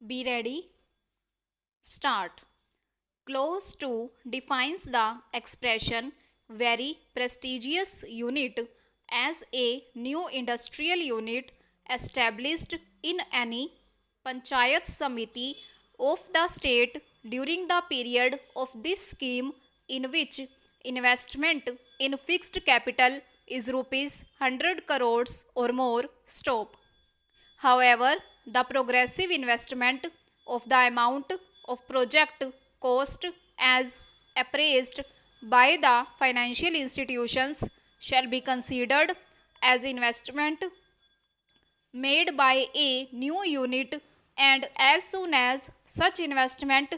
Be ready. Start. Clause 2 defines the expression very prestigious unit as a new industrial unit established in any Panchayat Samiti of the state during the period of this scheme in which investment in fixed capital is rupees 100 crores or more. Stop. However, the progressive investment of the amount of project cost as appraised by the financial institutions shall be considered as investment made by a new unit, and as soon as such investment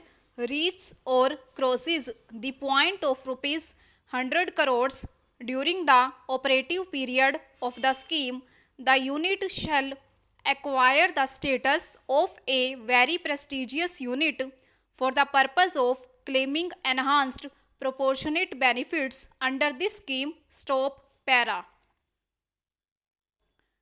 reaches or crosses the point of rupees 100 crores during the operative period of the scheme, the unit shall acquire the status of a very prestigious unit for the purpose of claiming enhanced proportionate benefits under this scheme. Stop para.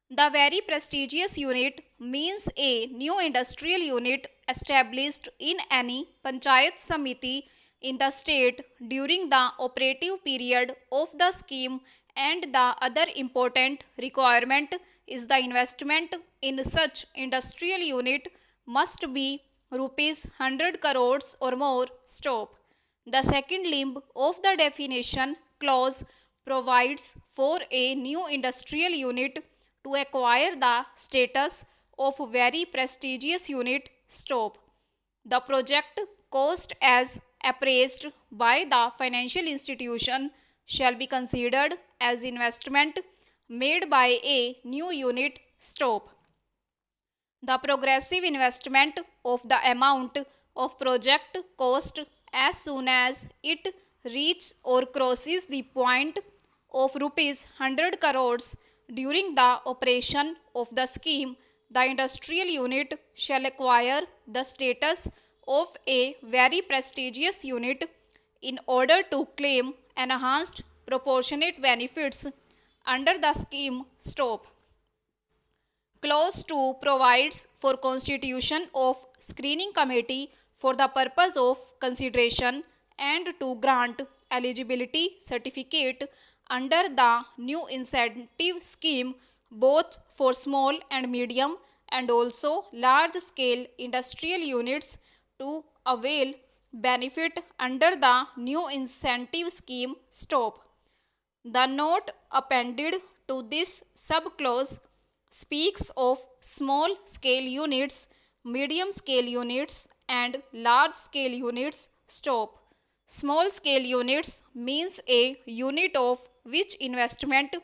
The very prestigious unit means a new industrial unit established in any Panchayat Samiti in the state during the operative period of the scheme, and the other important requirement is the investment in such industrial unit must be rupees 100 crores or more. Stop. The second limb of the definition clause provides for a new industrial unit to acquire the status of very prestigious unit. Stop. The project cost as appraised by the financial institution shall be considered as investment made by a new unit. Stop. The progressive investment of the amount of project cost as soon as it reaches or crosses the point of rupees 100 crores during the operation of the scheme, the industrial unit shall acquire the status of a very prestigious unit in order to claim enhanced proportionate benefits under the scheme. Stop. Clause 2 provides for constitution of screening committee for the purpose of consideration and to grant eligibility certificate under the new incentive scheme both for small and medium and also large scale industrial units to avail benefit under the new incentive scheme. Stop. The note appended to this subclause speaks of small scale units, medium scale units, and large scale units. Stop. Small scale units means a unit of which investment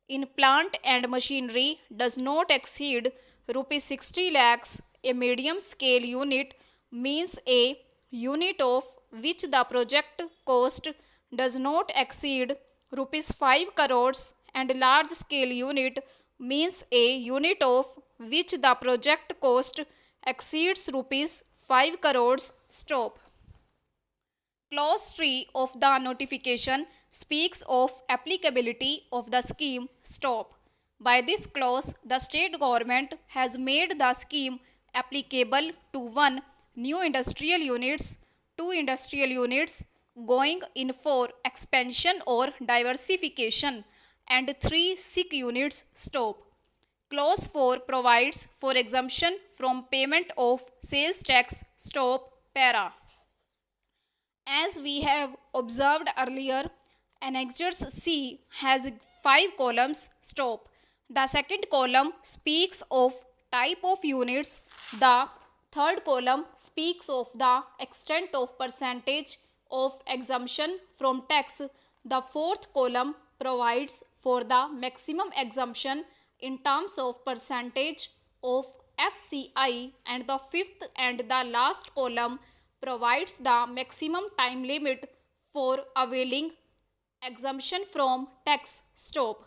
in plant and machinery does not exceed rupees 60 lakhs. A medium scale unit means a unit of which the project cost does not exceed rupees 5 crores, and large scale unit means a unit of which the project cost exceeds rupees 5 crores. Stop. Clause 3 of the notification speaks of applicability of the scheme. Stop. By this clause, the state government has made the scheme applicable to 1. New industrial units, 2. Industrial units going in for expansion or diversification, and 3. Sick units. Stop. Clause 4 provides for exemption from payment of sales tax. Stop. Para. As we have observed earlier, Annexure C has 5 columns. Stop. The second column speaks of type of units. The third column speaks of the extent of percentage of exemption from tax. The fourth column provides for the maximum exemption in terms of percentage of FCI, and the fifth and the last column provides the maximum time limit for availing exemption from tax. Stop.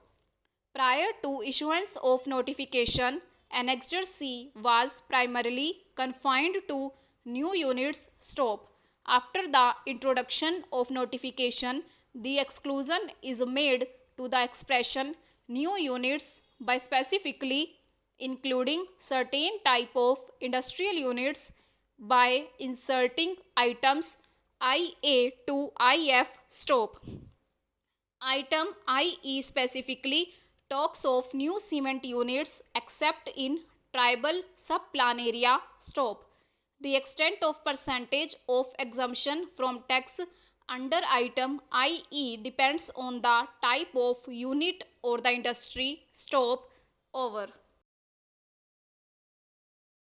Prior to issuance of notification, Annexure C was primarily confined to new units. Stop. After the introduction of notification, the exclusion is made to the expression new units by specifically including certain type of industrial units by inserting items IA to IF stop. Item IE specifically talks of new cement units except in tribal subplan area stop. The extent of percentage of exemption from tax under item IE depends on the type of unit or the industry stop. Over.